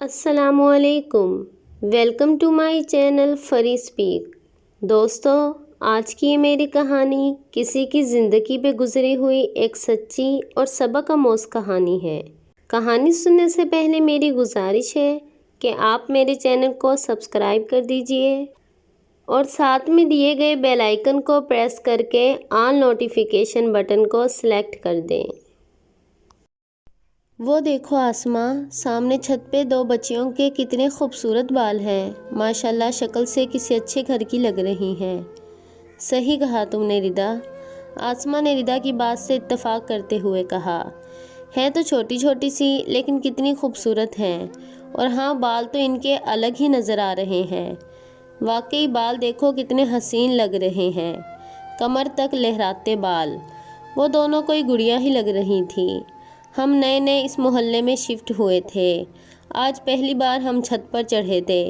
السلام علیکم، welcome to my channel free speak. دوستو، آج کی یہ میری کہانی کسی کی زندگی پہ گزری ہوئی ایک سچی اور سبق آموز کہانی ہے۔ کہانی سننے سے پہلے میری گزارش ہے کہ آپ میرے چینل کو سبسکرائب کر دیجئے اور ساتھ میں دیے گئے بیل آئیکن کو پریس کر کے آل نوٹیفیکیشن بٹن کو سلیکٹ کر دیں۔ وہ دیکھو آسماں، سامنے چھت پہ دو بچیوں کے کتنے خوبصورت بال ہیں، ماشاءاللہ شکل سے کسی اچھے گھر کی لگ رہی ہیں۔ صحیح کہا تم نے ردا، آسماں نے ردا کی بات سے اتفاق کرتے ہوئے کہا۔ ہے تو چھوٹی چھوٹی سی لیکن کتنی خوبصورت ہیں، اور ہاں بال تو ان کے الگ ہی نظر آ رہے ہیں۔ واقعی بال دیکھو کتنے حسین لگ رہے ہیں، کمر تک لہراتے بال۔ وہ دونوں کوئی گڑیا ہی لگ رہی تھیں۔ ہم نئے نئے اس محلے میں شفٹ ہوئے تھے، آج پہلی بار ہم چھت پر چڑھے تھے،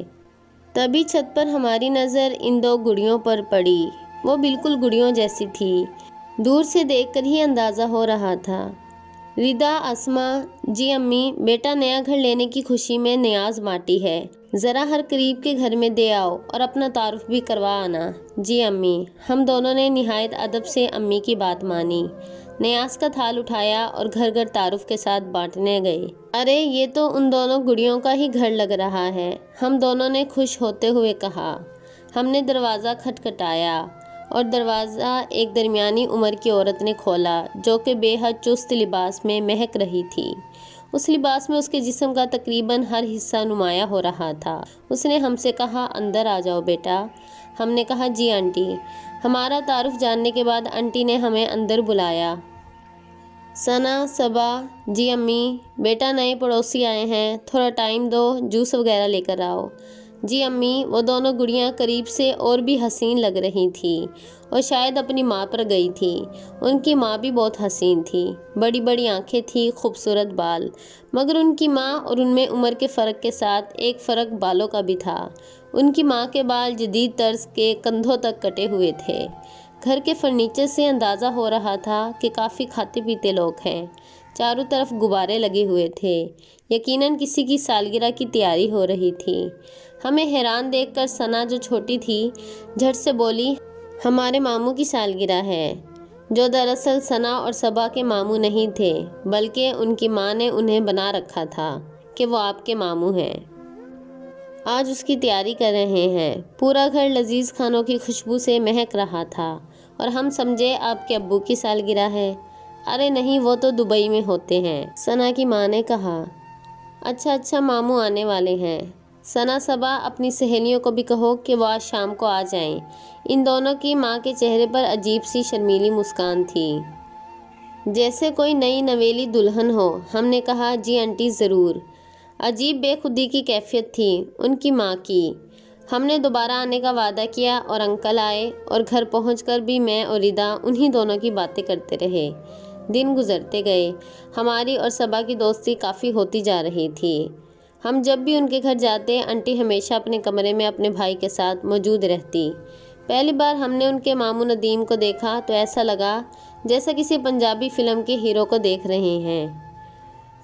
تبھی چھت پر ہماری نظر ان دو گڑیوں پر پڑی۔ وہ بالکل گڑیوں جیسی تھی، دور سے دیکھ کر ہی اندازہ ہو رہا تھا۔ ردا، آسماں، جی امی، بیٹا نیا گھر لینے کی خوشی میں نیاز ماٹی ہے، ذرا ہر قریب کے گھر میں دے آؤ اور اپنا تعارف بھی کروا آنا۔ جی امی۔ ہم دونوں نے نہایت ادب سے امی کی بات مانی، نیاز کا تھال اٹھایا اور گھر گھر تعارف کے ساتھ بانٹنے گئے۔ ارے یہ تو ان دونوں گڑیوں کا ہی گھر لگ رہا ہے، ہم دونوں نے خوش ہوتے ہوئے کہا۔ ہم نے دروازہ کھٹکھٹایا اور دروازہ ایک درمیانی عمر کی عورت نے کھولا، جو کہ بے حد چست لباس میں مہک رہی تھی۔ اس لباس میں اس کے جسم کا تقریباً ہر حصہ نمایاں ہو رہا تھا۔ اس نے ہم سے کہا، اندر آ جاؤ بیٹا۔ ہم نے کہا، جی آنٹی۔ ہمارا تعارف جاننے کے بعد آنٹی نے ہمیں اندر بلایا۔ ثنا، صبا، جی امی، بیٹا نئے پڑوسی آئے ہیں، تھوڑا ٹائم دو، جوس وغیرہ لے کر آؤ۔ جی امی۔ وہ دونوں گڑیاں قریب سے اور بھی حسین لگ رہی تھیں اور شاید اپنی ماں پر گئی تھی۔ ان کی ماں بھی بہت حسین تھی، بڑی بڑی آنکھیں تھیں، خوبصورت بال، مگر ان کی ماں اور ان میں عمر کے فرق کے ساتھ ایک فرق بالوں کا بھی تھا۔ ان کی ماں کے بال جدید طرز کے کندھوں تک کٹے ہوئے تھے۔ گھر کے فرنیچر سے اندازہ ہو رہا تھا کہ کافی کھاتے پیتے لوگ ہیں۔ چاروں طرف غبارے لگے ہوئے تھے، یقیناً کسی کی سالگرہ کی تیاری ہو رہی تھی۔ ہمیں حیران دیکھ کر ثنا، جو چھوٹی تھی، جھٹ سے بولی، ہمارے ماموں کی سالگرہ ہے، جو دراصل ثنا اور صبا کے ماموں نہیں تھے، بلکہ ان کی ماں نے انہیں بنا رکھا تھا کہ وہ آپ کے ماموں ہیں۔ آج اس کی تیاری کر رہے ہیں۔ پورا گھر لذیذ کھانوں کی خوشبو سے مہک رہا تھا اور ہم سمجھے آپ کے ابو کی سالگرہ ہے۔ ارے نہیں، وہ تو دبئی میں ہوتے ہیں، ثنا کی ماں نے کہا۔ اچھا ماموں آنے والے ہیں۔ ثنا، صبا، اپنی سہیلیوں کو بھی کہو کہ وہ آج شام کو آ جائیں۔ ان دونوں کی ماں کے چہرے پر عجیب سی شرمیلی مسکان تھی، جیسے کوئی نئی نویلی دلہن ہو۔ ہم نے کہا، جی آنٹی ضرور۔ عجیب بے خودی کی کیفیت تھی ان کی ماں کی۔ ہم نے دوبارہ آنے کا وعدہ کیا اور انکل آئے، اور گھر پہنچ کر بھی میں اور ردا انہی دونوں کی باتیں کرتے رہے۔ دن گزرتے گئے، ہماری اور صبا کی دوستی کافی ہوتی جا رہی تھی۔ ہم جب بھی ان کے گھر جاتے، آنٹی ہمیشہ اپنے کمرے میں اپنے بھائی کے ساتھ موجود رہتی۔ پہلی بار ہم نے ان کے ماموں ندیم کو دیکھا تو ایسا لگا جیسا کسی پنجابی فلم کے ہیرو کو دیکھ رہے ہیں۔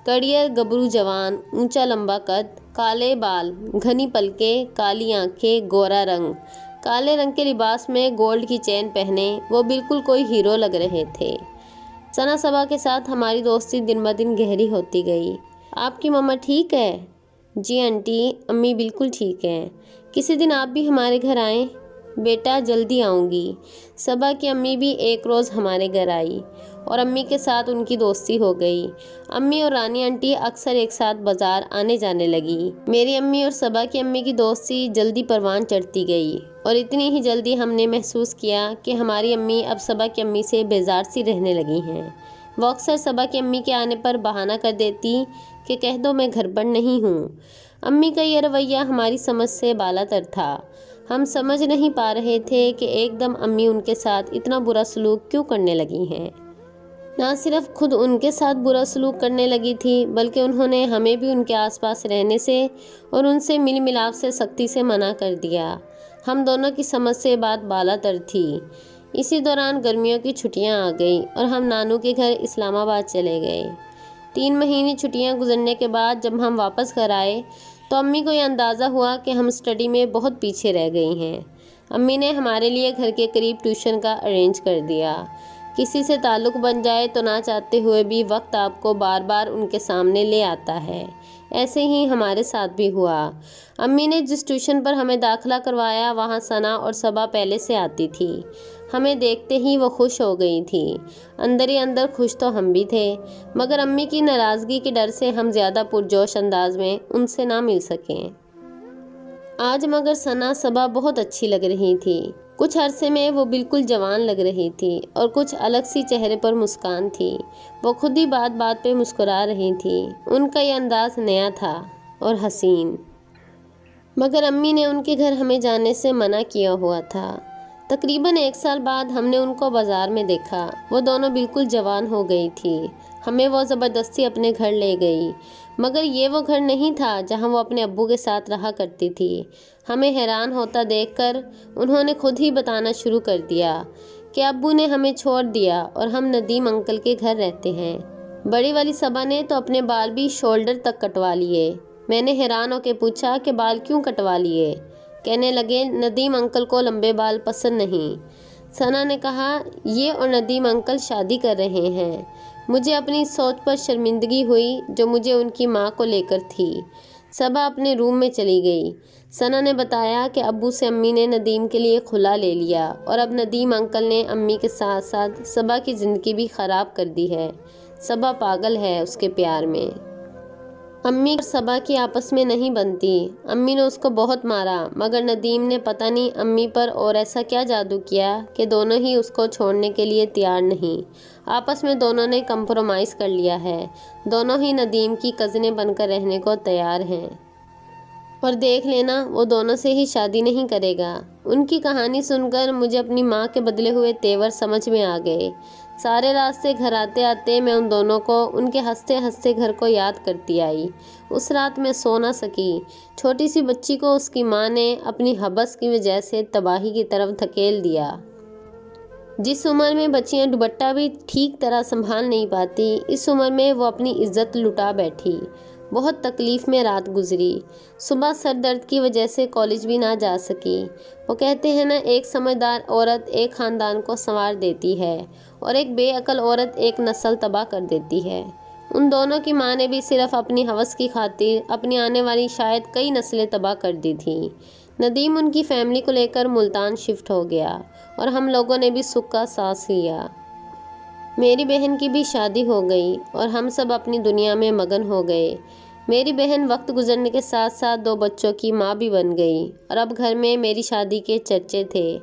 کڑیئر گبرو جوان، اونچا لمبا قد، کالے بال، گھنی پلکیں، کالی آنکھیں، گورا رنگ، کالے رنگ کے لباس میں گولڈ کی چین پہنے وہ بالکل کوئی ہیرو لگ رہے تھے۔ ثنا، صبا کے ساتھ ہماری دوستی دن بدن گہری ہوتی گئی۔ آپ کی مما ٹھیک ہے؟ جی آنٹی، امی بالکل ٹھیک ہیں۔ کسی دن آپ بھی ہمارے گھر آئیں۔ بیٹا جلدی آؤں گی۔ صبا کی امی بھی ایک روز ہمارے گھر آئی اور امی کے ساتھ ان کی دوستی ہو گئی۔ امی اور رانی آنٹی اکثر ایک ساتھ بازار آنے جانے لگی۔ میری امی اور صبا کی امی کی دوستی جلدی پروان چڑھتی گئی، اور اتنی ہی جلدی ہم نے محسوس کیا کہ ہماری امی اب صبا کی امی سے بیزار سی رہنے لگی ہیں۔ وہ اکثر صبا کی امی کے آنے پر بہانہ کر دیتی کہ کہہ دو میں گھر پر نہیں ہوں۔ امی کا یہ رویہ ہماری سمجھ سے بالا تر تھا۔ ہم سمجھ نہیں پا رہے تھے کہ ایک دم امی ان کے ساتھ اتنا برا سلوک کیوں کرنے لگی ہیں۔ نہ صرف خود ان کے ساتھ برا سلوک کرنے لگی تھی، بلکہ انہوں نے ہمیں بھی ان کے آس پاس رہنے سے اور ان سے مل ملاپ سے سختی سے منع کر دیا۔ ہم دونوں کی سمجھ سے بات بالا تر تھی۔ اسی دوران گرمیوں کی چھٹیاں آ گئیں اور ہم نانو کے گھر اسلام آباد چلے گئے۔ 3 مہینے چھٹیاں گزرنے کے بعد جب ہم واپس گھر آئے تو امی کو یہ اندازہ ہوا کہ ہم اسٹڈی میں بہت پیچھے رہ گئی ہیں۔ امی نے ہمارے لیے گھر کے قریب ٹیوشن کا ارینج کر دیا۔ کسی سے تعلق بن جائے تو نہ چاہتے ہوئے بھی وقت آپ کو بار بار ان کے سامنے لے آتا ہے۔ ایسے ہی ہمارے ساتھ بھی ہوا۔ امی نے جس ٹیوشن پر ہمیں داخلہ کروایا وہاں ثنا اور صبا پہلے سے آتی تھی۔ ہمیں دیکھتے ہی وہ خوش ہو گئی تھی۔ اندر ہی اندر خوش تو ہم بھی تھے، مگر امی کی ناراضگی کے ڈر سے ہم زیادہ پرجوش انداز میں ان سے نہ مل سکیں۔ آج مگر ثنا صبا بہت اچھی لگ رہی تھی۔ کچھ عرصے میں وہ بالکل جوان لگ رہی تھی اور کچھ الگ سی چہرے پر مسکان تھی۔ وہ خود ہی بات بات پہ مسکرا رہی تھی۔ ان کا یہ انداز نیا تھا اور حسین۔ مگر امی نے ان کے گھر ہمیں جانے سے منع کیا ہوا تھا۔ تقریباً 1 سال بعد ہم نے ان کو بازار میں دیکھا۔ وہ دونوں بالکل جوان ہو گئی تھی۔ ہمیں وہ زبردستی اپنے گھر لے گئی، مگر یہ وہ گھر نہیں تھا جہاں وہ اپنے ابو کے ساتھ رہا کرتی تھی۔ ہمیں حیران ہوتا دیکھ کر انہوں نے خود ہی بتانا شروع کر دیا کہ ابو نے ہمیں چھوڑ دیا اور ہم ندیم انکل کے گھر رہتے ہیں۔ بڑی والی صبا نے تو اپنے بال بھی شولڈر تک کٹوا لیے۔ میں نے حیران ہو کے پوچھا کہ بال کیوں کٹوا لیے؟ کہنے لگے ندیم انکل کو لمبے بال پسند نہیں۔ ثنا نے کہا یہ اور ندیم انکل شادی کر رہے ہیں۔ مجھے اپنی سوچ پر شرمندگی ہوئی جو مجھے ان کی ماں کو لے کر تھی۔ صبا اپنے روم میں چلی گئی۔ ثنا نے بتایا کہ ابو سے امی نے ندیم کے لیے خلا لے لیا اور اب ندیم انکل نے امی کے ساتھ ساتھ صبا کی زندگی بھی خراب کر دی ہے۔ صبا پاگل ہے اس کے پیار میں۔ امی اور صبا کی آپس میں نہیں بنتی۔ امی نے اس کو بہت مارا، مگر ندیم نے پتہ نہیں امی پر اور ایسا کیا جادو کیا کہ دونوں ہی اس کو چھوڑنے کے لیے تیار نہیں۔ آپس میں دونوں نے کمپرومائز کر لیا ہے۔ دونوں ہی ندیم کی کزنیں بن کر رہنے کو تیار ہیں۔ اور دیکھ لینا وہ دونوں سے ہی شادی نہیں کرے گا۔ ان کی کہانی سن کر مجھے اپنی ماں کے بدلے ہوئے تیور سمجھ میں آ گئے۔ سارے راستے گھر آتے آتے میں ان دونوں کو ان کے ہنستے ہنستے گھر کو یاد کرتی آئی۔ اس رات میں سو نہ سکی۔ چھوٹی سی بچی کو اس کی ماں نے اپنی حبس کی وجہ سے تباہی کی طرف دھکیل دیا۔ جس عمر میں بچیاں دوپٹہ بھی ٹھیک طرح سنبھال نہیں پاتی، اس عمر میں وہ اپنی عزت لٹا بیٹھی۔ بہت تکلیف میں رات گزری۔ صبح سر درد کی وجہ سے کالج بھی نہ جا سکی۔ وہ کہتے ہیں نا، ایک سمجھدار عورت ایک خاندان کو سنوار دیتی ہے اور ایک بے عقل عورت ایک نسل تباہ کر دیتی ہے۔ ان دونوں کی ماں نے بھی صرف اپنی ہوس کی خاطر اپنی آنے والی شاید کئی نسلیں تباہ کر دی تھیں۔ ندیم ان کی فیملی کو لے کر ملتان شفٹ ہو گیا اور ہم لوگوں نے بھی سکھ کا سانس لیا۔ میری بہن کی بھی شادی ہو گئی اور ہم سب اپنی دنیا میں مگن ہو گئے۔ میری بہن وقت گزرنے کے ساتھ ساتھ 2 بچوں کی ماں بھی بن گئی اور اب گھر میں میری شادی کے چرچے تھے۔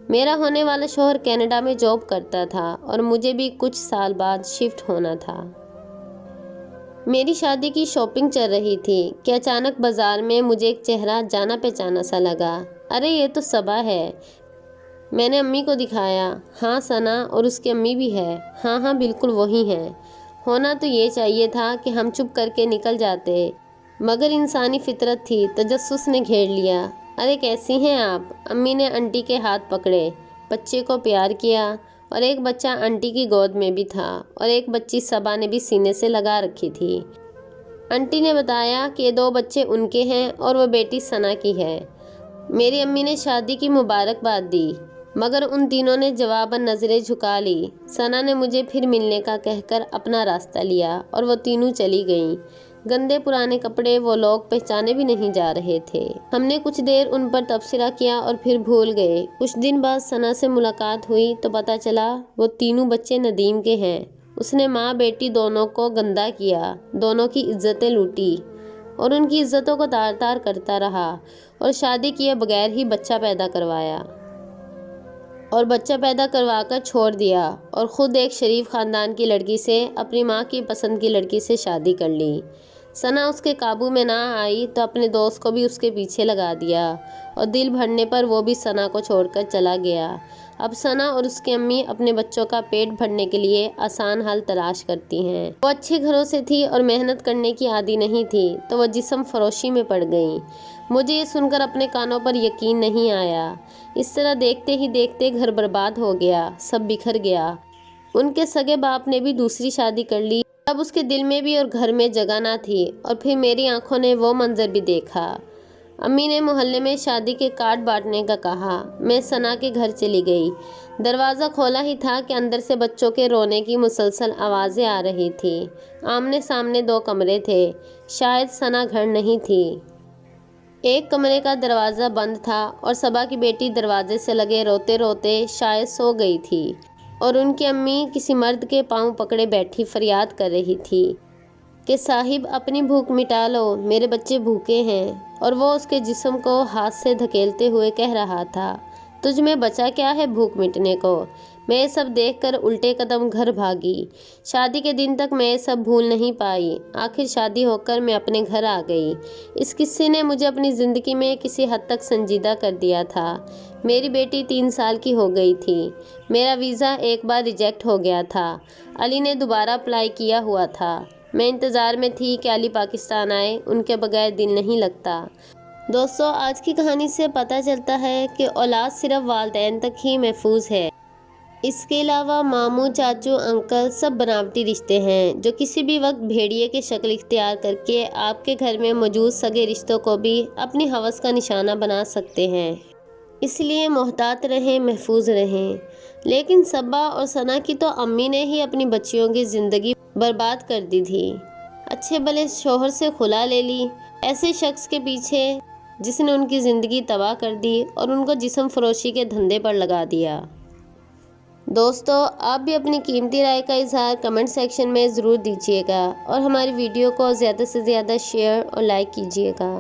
میرا ہونے والا شوہر کینیڈا میں جاب کرتا تھا اور مجھے بھی کچھ سال بعد شفٹ ہونا تھا۔ میری شادی کی شاپنگ چل رہی تھی کہ اچانک بازار میں مجھے ایک چہرہ جانا پہچانا سا لگا۔ ارے یہ تو صبا ہے۔ میں نے امی کو دکھایا۔ ہاں ثنا اور اس کی امی بھی ہے۔ ہاں بالکل وہی ہیں۔ ہونا تو یہ چاہیے تھا کہ ہم چپ کر کے نکل جاتے، مگر انسانی فطرت تھی، تجسس نے گھیر لیا۔ ارے کیسی ہیں آپ؟ امی نے آنٹی کے ہاتھ پکڑے، بچے کو پیار کیا اور ایک بچہ آنٹی کی گود میں بھی تھا اور ایک بچی صبا نے بھی سینے سے لگا رکھی تھی۔ آنٹی نے بتایا کہ یہ 2 بچے ان کے ہیں اور وہ بیٹی ثنا کی ہے۔ میری امی نے شادی کی مبارکباد دی، مگر ان تینوں نے جواباً نظریں جھکا لی۔ ثنا نے مجھے پھر ملنے کا کہہ کر اپنا راستہ لیا اور وہ تینوں چلی گئیں۔ گندے پرانے کپڑے وہ لوگ پہچانے بھی نہیں جا رہے تھے۔ ہم نے کچھ دیر ان پر تبصرہ کیا اور پھر بھول گئے۔ کچھ دن بعد ثنا سے ملاقات ہوئی تو پتہ چلا وہ تینوں بچے ندیم کے ہیں۔ اس نے ماں بیٹی دونوں کو گندا کیا، دونوں کی عزتیں لوٹی اور ان کی عزتوں کو تار تار کرتا رہا اور شادی کیے بغیر ہی بچہ پیدا کروایا اور بچہ پیدا کروا کر چھوڑ دیا اور خود ایک شریف خاندان کی لڑکی سے، اپنی ماں کی پسند کی لڑکی سے شادی کر لی۔ ثنا اس کے قابو میں نہ آئی تو اپنے دوست کو بھی اس کے پیچھے لگا دیا اور دل بھرنے پر وہ بھی ثنا کو چھوڑ کر چلا گیا۔ اب ثنا اور اس کی امی اپنے بچوں کا پیٹ بھرنے کے لیے آسان حل تلاش کرتی ہیں۔ وہ اچھے گھروں سے تھی اور محنت کرنے کی عادی نہیں تھی تو وہ جسم فروشی میں پڑ گئیں۔ مجھے یہ سن کر اپنے کانوں پر یقین نہیں آیا۔ اس طرح دیکھتے ہی دیکھتے گھر برباد ہو گیا، سب بکھر گیا۔ ان کے سگے باپ نے بھی دوسری شادی کر لی اب اس کے دل میں بھی اور گھر میں جگہ نہ تھی، اور پھر میری آنکھوں نے وہ منظر بھی دیکھا۔ امی نے محلے میں شادی کے کارڈ بانٹنے کا کہا۔ میں ثنا کے گھر چلی گئی۔ دروازہ کھولا ہی تھا کہ اندر سے بچوں کے رونے کی مسلسل آوازیں آ رہی تھیں۔ آمنے سامنے 2 کمرے تھے، شاید ثنا گھر نہیں تھی۔ ایک کمرے کا دروازہ بند تھا اور صبا کی بیٹی دروازے سے لگے روتے روتے شاید سو گئی تھی، اور ان کی امی کسی مرد کے پاؤں پکڑے بیٹھی فریاد کر رہی تھی کہ صاحب اپنی بھوک مٹا لو، میرے بچے بھوکے ہیں، اور وہ اس کے جسم کو ہاتھ سے دھکیلتے ہوئے کہہ رہا تھا، تجھ میں بچا کیا ہے بھوک مٹنے کو؟ میں یہ سب دیکھ کر الٹے قدم گھر بھاگی۔ شادی کے دن تک میں یہ سب بھول نہیں پائی۔ آخر شادی ہو کر میں اپنے گھر آ گئی۔ اس قصے نے مجھے اپنی زندگی میں کسی حد تک سنجیدہ کر دیا تھا۔ میری بیٹی 3 سال کی ہو گئی تھی۔ میرا ویزا ایک بار ریجیکٹ ہو گیا تھا۔ علی نے دوبارہ اپلائی کیا ہوا تھا۔ میں انتظار میں تھی کہ علی پاکستان آئے، ان کے بغیر دل نہیں لگتا۔ دوستو، آج کی کہانی سے پتہ چلتا ہے کہ اولاد صرف والدین تک ہی محفوظ ہے۔ اس کے علاوہ ماموں، چاچو، انکل سب بناوٹی رشتے ہیں جو کسی بھی وقت بھیڑیے کی شکل اختیار کر کے آپ کے گھر میں موجود سگے رشتوں کو بھی اپنی ہوس کا نشانہ بنا سکتے ہیں۔ اس لیے محتاط رہیں، محفوظ رہیں۔ لیکن صبا اور ثنا کی تو امی نے ہی اپنی بچیوں کی زندگی برباد کر دی تھی۔ اچھے بھلے شوہر سے خلا لے لی، ایسے شخص کے پیچھے جس نے ان کی زندگی تباہ کر دی اور ان کو جسم فروشی کے دھندے پر لگا دیا۔ دوستو، آپ بھی اپنی قیمتی رائے کا اظہار کمنٹ سیکشن میں ضرور دیجیے گا، اور ہماری ویڈیو کو زیادہ سے زیادہ شیئر اور لائک کیجیے گا۔